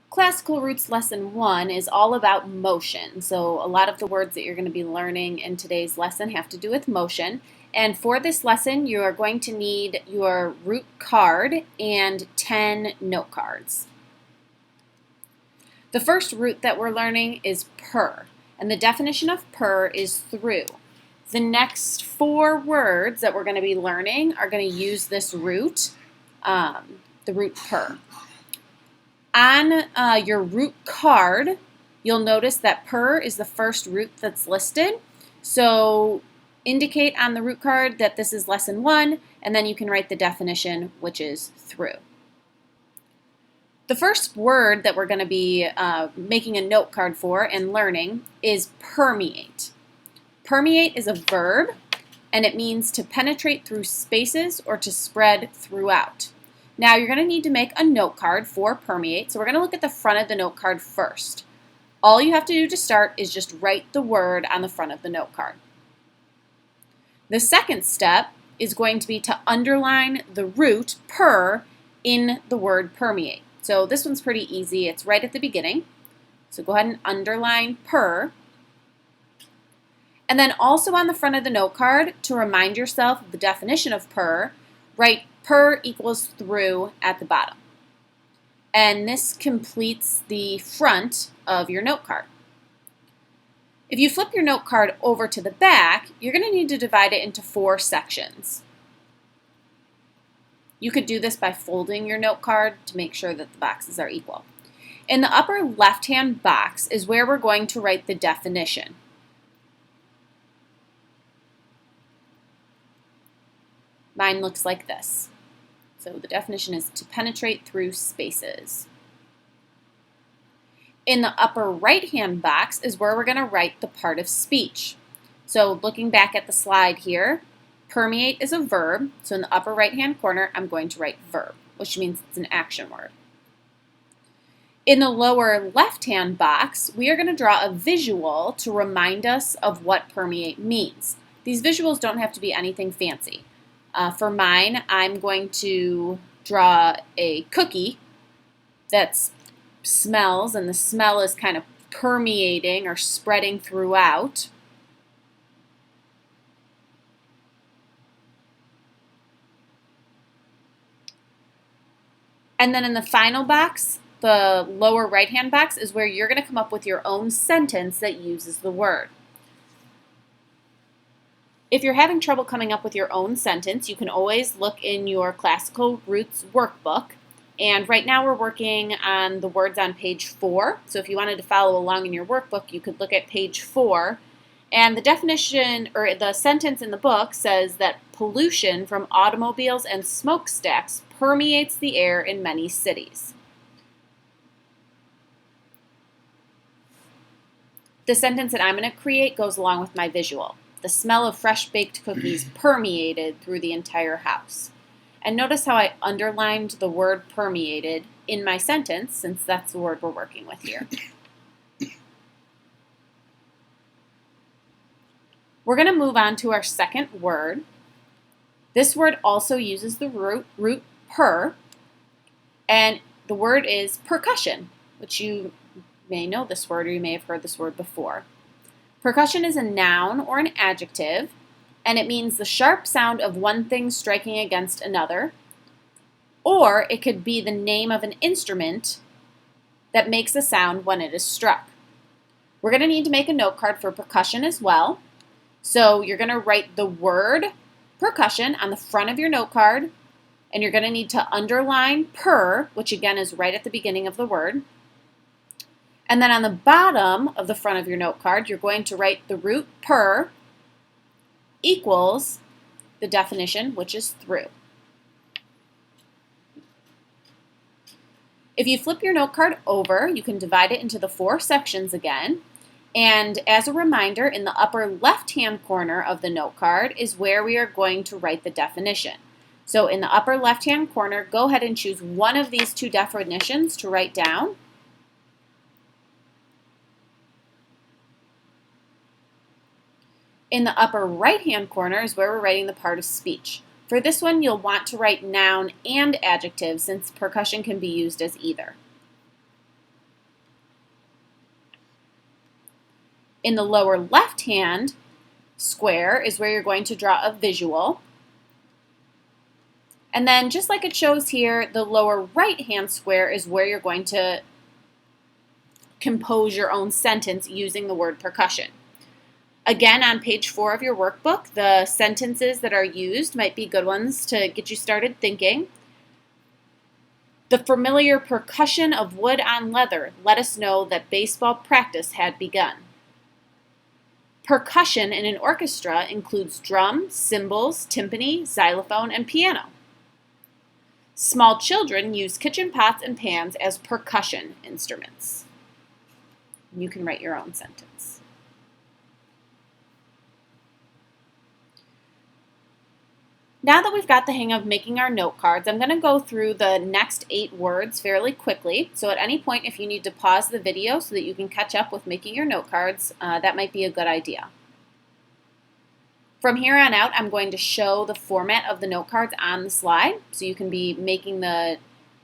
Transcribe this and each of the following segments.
Classical Roots Lesson 1 is all about motion. So a lot of the words that you're going to be learning in today's lesson have to do with motion. And for this lesson, you are going to need your root card and 10 note cards. The first root that we're learning is per, and the definition of per is through. The next 4 words that we're going to be learning are going to use this root, the root per. On your root card, you'll notice that per is the first root that's listed. So indicate on the root card that this is lesson 1, and then you can write the definition, which is through. The first word that we're going to be making a note card for and learning is permeate. Permeate is a verb, and it means to penetrate through spaces or to spread throughout. Now you're going to need to make a note card for permeate, so we're going to look at the front of the note card first. All you have to do to start is just write the word on the front of the note card. The second step is going to be to underline the root per in the word permeate. So this one's pretty easy. It's right at the beginning. So go ahead and underline per. And then also on the front of the note card, to remind yourself of the definition of per, write per equals through at the bottom. And this completes the front of your note card. If you flip your note card over to the back, you're going to need to divide it into 4 sections. You could do this by folding your note card to make sure that the boxes are equal. In the upper left-hand box is where we're going to write the definition. Mine looks like this. So the definition is to penetrate through spaces. In the upper right-hand box is where we're going to write the part of speech. So looking back at the slide here, permeate is a verb. So in the upper right-hand corner, I'm going to write verb, which means it's an action word. In the lower left-hand box, we are going to draw a visual to remind us of what permeate means. These visuals don't have to be anything fancy. For mine, I'm going to draw a cookie that smells, and the smell is kind of permeating or spreading throughout. And then in the final box, the lower right-hand box, is where you're going to come up with your own sentence that uses the word. If you're having trouble coming up with your own sentence, you can always look in your Classical Roots workbook. And right now we're working on the words on page 4. So if you wanted to follow along in your workbook, you could look at page 4. And the definition, or the sentence in the book, says that pollution from automobiles and smokestacks permeates the air in many cities. The sentence that I'm going to create goes along with my visual. The smell of fresh baked cookies permeated through the entire house. And notice how I underlined the word permeated in my sentence, since that's the word we're working with here. We're going to move on to our second word. This word also uses the root per, and the word is percussion, which you may know this word or you may have heard this word before. Percussion is a noun or an adjective, and it means the sharp sound of one thing striking against another, or it could be the name of an instrument that makes a sound when it is struck. We're going to need to make a note card for percussion as well. So you're going to write the word percussion on the front of your note card, and you're going to need to underline per, which again is right at the beginning of the word. And then on the bottom of the front of your note card, you're going to write the root per equals the definition, which is through. If you flip your note card over, you can divide it into the 4 sections again. And as a reminder, in the upper left-hand corner of the note card is where we are going to write the definition. So in the upper left-hand corner, go ahead and choose one of these 2 definitions to write down. In the upper right-hand corner is where we're writing the part of speech. For this one, you'll want to write noun and adjective since percussion can be used as either. In the lower left-hand square is where you're going to draw a visual. And then just like it shows here, the lower right-hand square is where you're going to compose your own sentence using the word percussion. Again, on page 4 of your workbook, the sentences that are used might be good ones to get you started thinking. The familiar percussion of wood on leather let us know that baseball practice had begun. Percussion in an orchestra includes drum, cymbals, timpani, xylophone, and piano. Small children use kitchen pots and pans as percussion instruments. You can write your own sentence. Now that we've got the hang of making our note cards, I'm going to go through the next 8 words fairly quickly. So at any point, if you need to pause the video so that you can catch up with making your note cards, that might be a good idea. From here on out, I'm going to show the format of the note cards on the slide, so you can be making the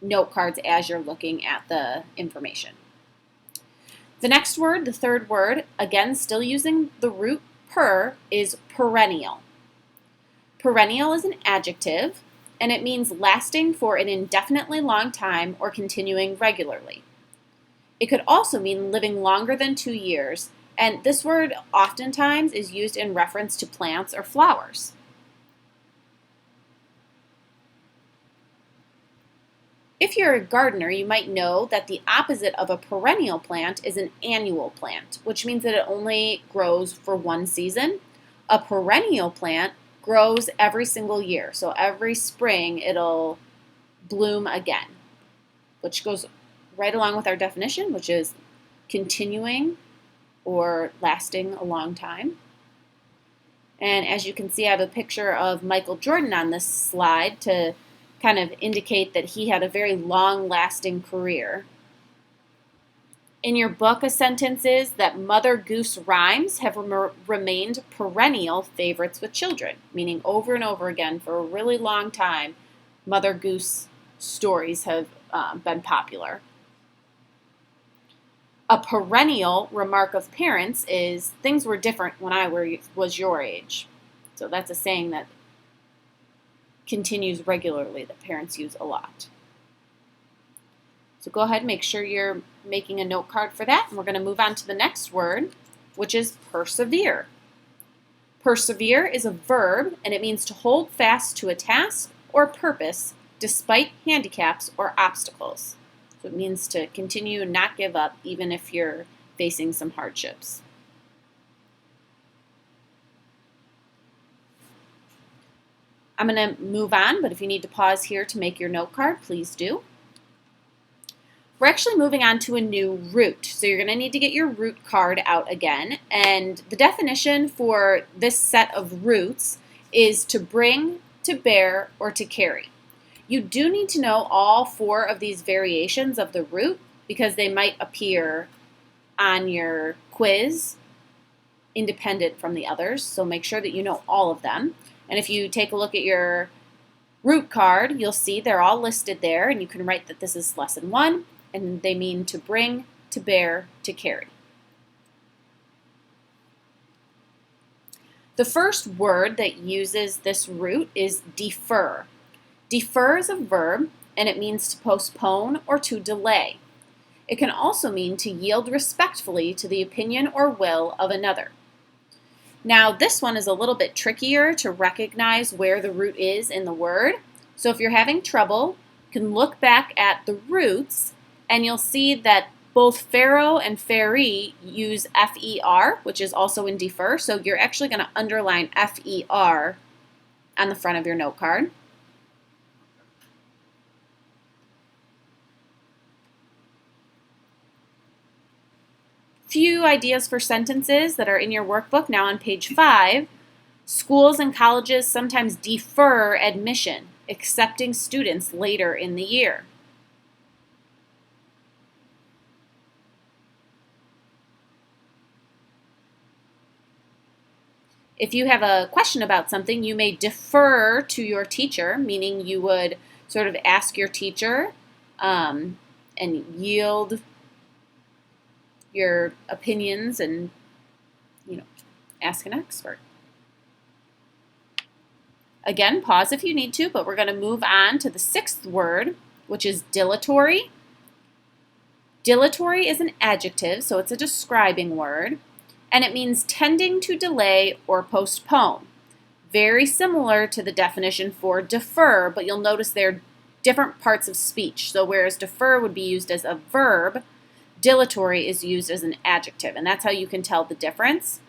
note cards as you're looking at the information. The next word, the third word, again still using the root per, is perennial. Perennial is an adjective, and it means lasting for an indefinitely long time or continuing regularly. It could also mean living longer than 2 years, and this word oftentimes is used in reference to plants or flowers. If you're a gardener, you might know that the opposite of a perennial plant is an annual plant, which means that it only grows for one season. A perennial plant grows every single year, so every spring it'll bloom again, which goes right along with our definition, which is continuing or lasting a long time. And as you can see, I have a picture of Michael Jordan on this slide to kind of indicate that he had a very long-lasting career. In your book, a sentence is that Mother Goose rhymes have remained perennial favorites with children, meaning over and over again for a really long time, Mother Goose stories have been popular. A perennial remark of parents is, things were different when I was your age. So that's a saying that continues regularly that parents use a lot. So go ahead and make sure you're making a note card for that. And we're going to move on to the next word, which is persevere. Persevere is a verb, and it means to hold fast to a task or purpose despite handicaps or obstacles. So it means to continue and not give up even if you're facing some hardships. I'm going to move on, but if you need to pause here to make your note card, please do. We're actually moving on to a new root. So you're going to need to get your root card out again. And the definition for this set of roots is to bring, to bear, or to carry. You do need to know all 4 of these variations of the root because they might appear on your quiz independent from the others. So make sure that you know all of them. And if you take a look at your root card, you'll see they're all listed there, and you can write that this is lesson 1. And they mean to bring, to bear, to carry. The first word that uses this root is defer. Defer is a verb, and it means to postpone or to delay. It can also mean to yield respectfully to the opinion or will of another. Now, this one is a little bit trickier to recognize where the root is in the word. So if you're having trouble, you can look back at the roots and you'll see that both Pharaoh and Fairy use F-E-R, which is also in defer. So you're actually going to underline F-E-R on the front of your note card. Few ideas for sentences that are in your workbook now on page 5. Schools and colleges sometimes defer admission, accepting students later in the year. If you have a question about something, you may defer to your teacher, meaning you would sort of ask your teacher and yield your opinions and Ask an expert. Again, pause if you need to, but we're going to move on to the sixth word, which is dilatory. Dilatory is an adjective, so it's a describing word, and it means tending to delay or postpone. Very similar to the definition for defer, but you'll notice they're different parts of speech. So whereas defer would be used as a verb, dilatory is used as an adjective, and that's how you can tell the difference.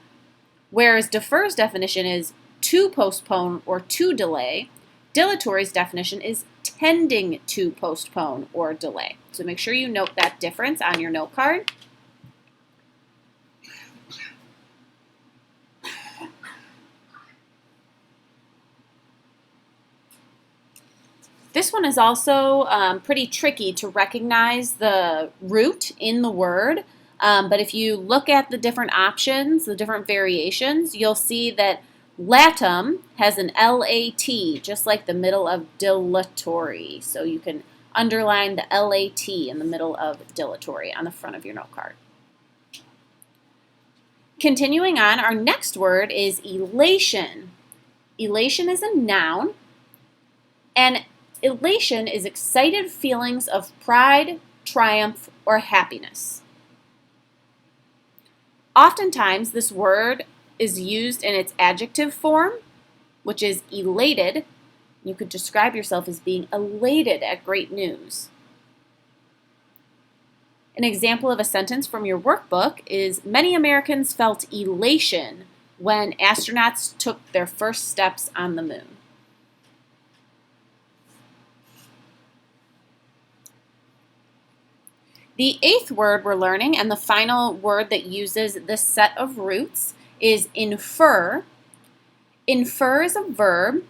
Whereas defer's definition is to postpone or to delay, dilatory's definition is tending to postpone or delay. So make sure you note that difference on your note card. This one is also pretty tricky to recognize the root in the word, but if you look at the different options, the different variations, you'll see that latum has an L-A-T, just like the middle of dilatory. So you can underline the L-A-T in the middle of dilatory on the front of your note card. Continuing on, our next word is elation. Elation is a noun, and elation is excited feelings of pride, triumph, or happiness. Oftentimes, this word is used in its adjective form, which is elated. You could describe yourself as being elated at great news. An example of a sentence from your workbook is, many Americans felt elation when astronauts took their first steps on the moon. The eighth word we're learning, and the final word that uses this set of roots, is infer. Infer is a verb,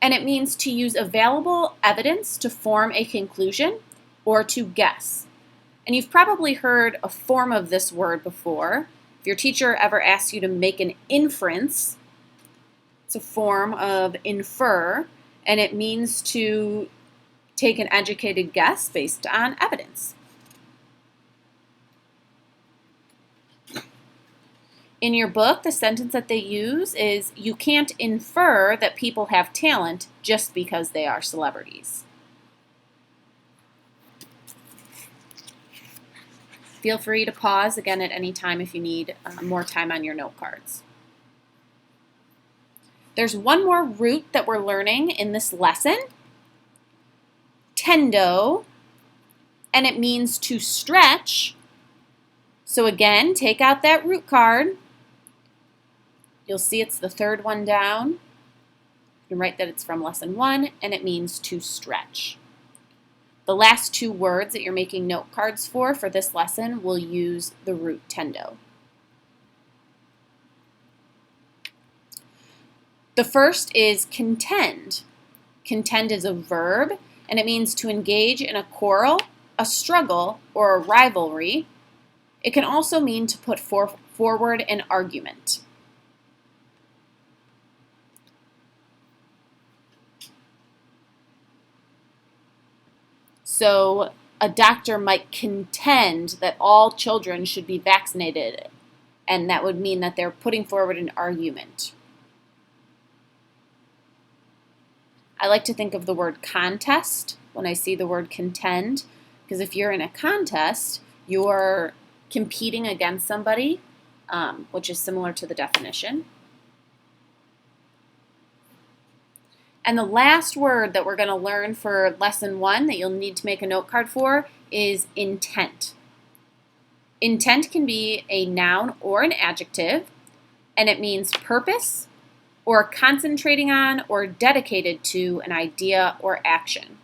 and it means to use available evidence to form a conclusion or to guess. And you've probably heard a form of this word before. If your teacher ever asks you to make an inference, it's a form of infer, and it means to take an educated guess based on evidence. In your book, the sentence that they use is, you can't infer that people have talent just because they are celebrities. Feel free to pause again at any time if you need more time on your note cards. There's one more root that we're learning in this lesson, tendo, and it means to stretch. So again, take out that root card. You'll see it's the third one down. You can write that it's from lesson 1, and it means to stretch. The last two words that you're making note cards for this lesson will use the root tendo. The first is contend. Contend is a verb, and it means to engage in a quarrel, a struggle, or a rivalry. It can also mean to put forward an argument. So a doctor might contend that all children should be vaccinated, and that would mean that they're putting forward an argument. I like to think of the word contest when I see the word contend, because if you're in a contest, you're competing against somebody, which is similar to the definition. And the last word that we're going to learn for lesson 1 that you'll need to make a note card for is intent. Intent can be a noun or an adjective, and it means purpose or concentrating on or dedicated to an idea or action.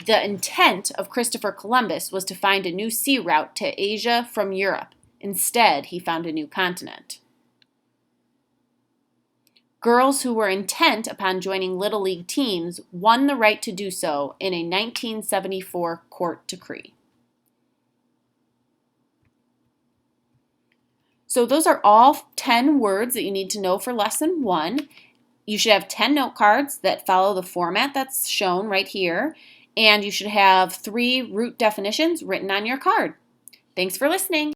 The intent of Christopher Columbus was to find a new sea route to Asia from Europe. Instead, he found a new continent. Girls who were intent upon joining Little League teams won the right to do so in a 1974 court decree. So those are all 10 words that you need to know for lesson 1. You should have 10 note cards that follow the format that's shown right here, and you should have 3 root definitions written on your card. Thanks for listening.